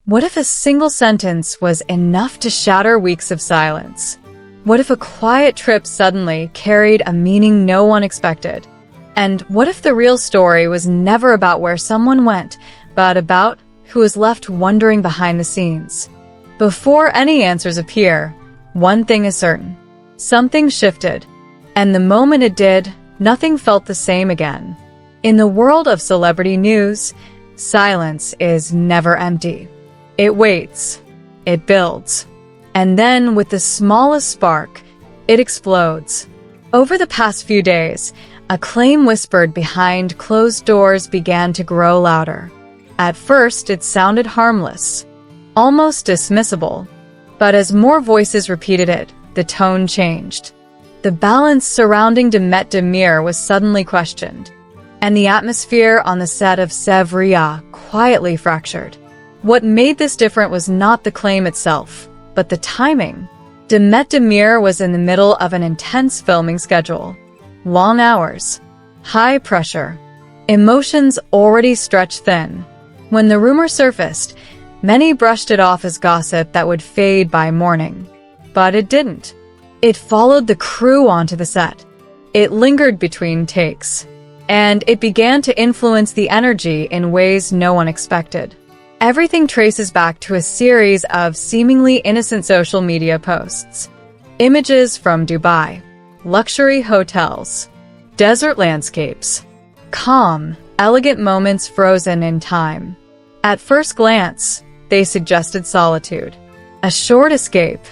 What if a single sentence was enough to shatter weeks of silence? What if a quiet trip suddenly carried a meaning no one expected? And what if the real story was never about where someone went, but about who was left wondering behind the scenes? Before any answers appear, one thing is certain. Something shifted, and the moment it did, nothing felt the same again. In the world of celebrity news, silence is never empty. It waits, it builds, and then with the smallest spark, it explodes. Over the past few days, a claim whispered behind closed doors began to grow louder. At first, it sounded harmless, almost dismissible, but as more voices repeated it, the tone changed. The balance surrounding Özdemir was suddenly questioned, and the atmosphere on the set of Sevriya quietly fractured. What made this different was not the claim itself, but the timing. Özdemir was in the middle of an intense filming schedule. Long hours, high pressure, emotions already stretched thin. When the rumor surfaced, many brushed it off as gossip that would fade by morning. But it didn't. It followed the crew onto the set. It lingered between takes, and it began to influence the energy in ways no one expected. Everything traces back to a series of seemingly innocent social media posts. Images from Dubai, luxury hotels, desert landscapes, calm, elegant moments frozen in time. At first glance, they suggested solitude, a short escape,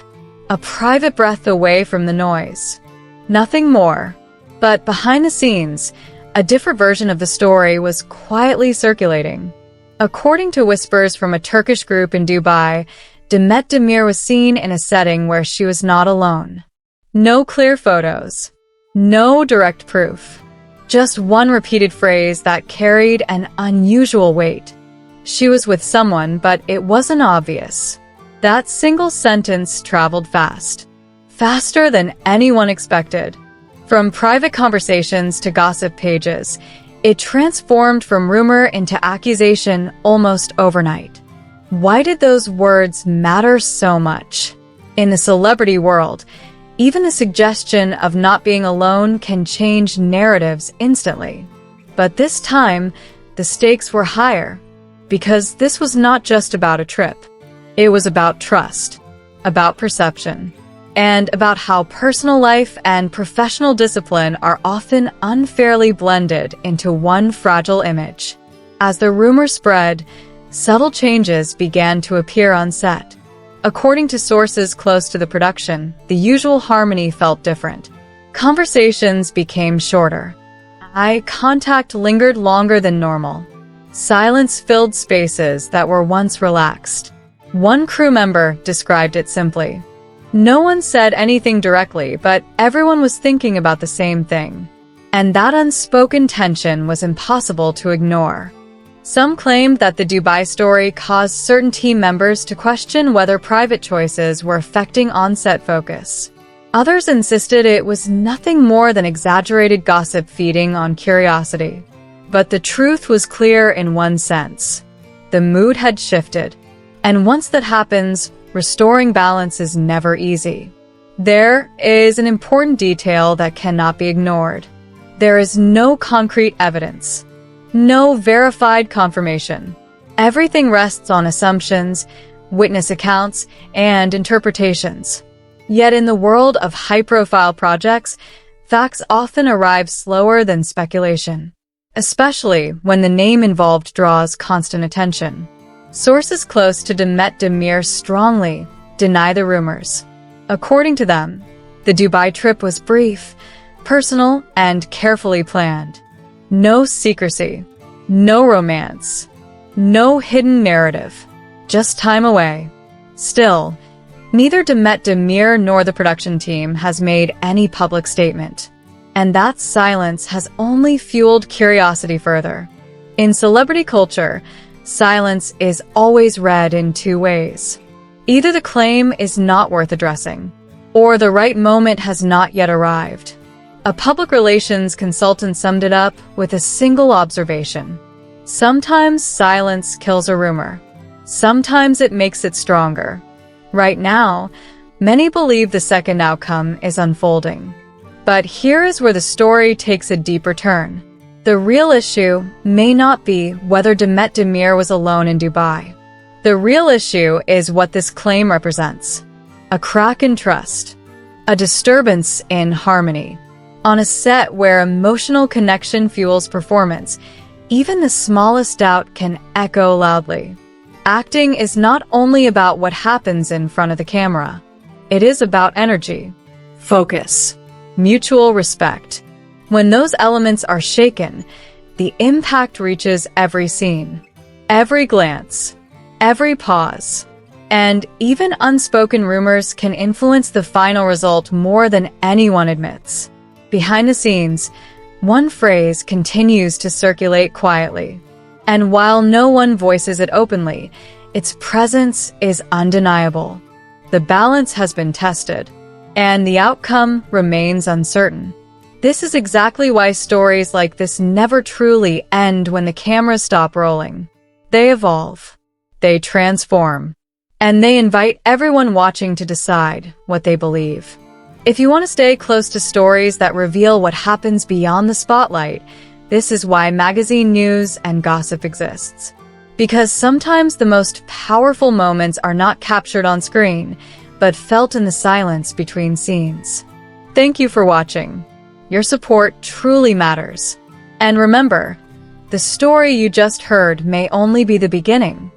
a private breath away from the noise. Nothing more. But behind the scenes, a different version of the story was quietly circulating. According to whispers from a Turkish group in Dubai, Özdemir was seen in a setting where she was not alone. No clear photos, no direct proof, just one repeated phrase that carried an unusual weight. She was with someone, but it wasn't obvious. That single sentence traveled fast, faster than anyone expected. From private conversations to gossip pages, it transformed from rumor into accusation almost overnight. Why did those words matter so much? In the celebrity world, even the suggestion of not being alone can change narratives instantly. But this time, the stakes were higher, because this was not just about a trip. It was about trust, about perception, and about how personal life and professional discipline are often unfairly blended into one fragile image. As the rumor spread, subtle changes began to appear on set. According to sources close to the production, the usual harmony felt different. Conversations became shorter. Eye contact lingered longer than normal. Silence filled spaces that were once relaxed. One crew member described it simply. No one said anything directly, but everyone was thinking about the same thing. And that unspoken tension was impossible to ignore. Some claimed that the Dubai story caused certain team members to question whether private choices were affecting on-set focus. Others insisted it was nothing more than exaggerated gossip feeding on curiosity. But the truth was clear in one sense. The mood had shifted. And once that happens, restoring balance is never easy. There is an important detail that cannot be ignored. There is no concrete evidence, no verified confirmation. Everything rests on assumptions, witness accounts, and interpretations. Yet in the world of high-profile projects, facts often arrive slower than speculation, especially when the name involved draws constant attention. Sources close to Özdemir strongly deny the rumors. According to them, the Dubai trip was brief, personal, and carefully planned. No secrecy, no romance, no hidden narrative, just time away. Still, neither Özdemir nor the production team has made any public statement, and that silence has only fueled curiosity further. In celebrity culture, silence is always read in two ways. Either the claim is not worth addressing, or the right moment has not yet arrived. A public relations consultant summed it up with a single observation. Sometimes silence kills a rumor. sometimes it makes it stronger. Right now, many believe the second outcome is unfolding. But here is where the story takes a deeper turn. The real issue may not be whether Demet Özdemir was alone in Dubai. The real issue is what this claim represents. A crack in trust. A disturbance in harmony. On a set where emotional connection fuels performance, even the smallest doubt can echo loudly. Acting is not only about what happens in front of the camera. It is about energy, focus, mutual respect. When those elements are shaken, the impact reaches every scene, every glance, every pause. And even unspoken rumors can influence the final result more than anyone admits. Behind the scenes, one phrase continues to circulate quietly. And while no one voices it openly, its presence is undeniable. The balance has been tested, and the outcome remains uncertain. This is exactly why stories like this never truly end when the cameras stop rolling. They evolve, they transform, and they invite everyone watching to decide what they believe. If you want to stay close to stories that reveal what happens beyond the spotlight, this is why magazine news and gossip exists. Because sometimes the most powerful moments are not captured on screen, but felt in the silence between scenes. Thank you for watching. Your support truly matters. And remember, the story you just heard may only be the beginning.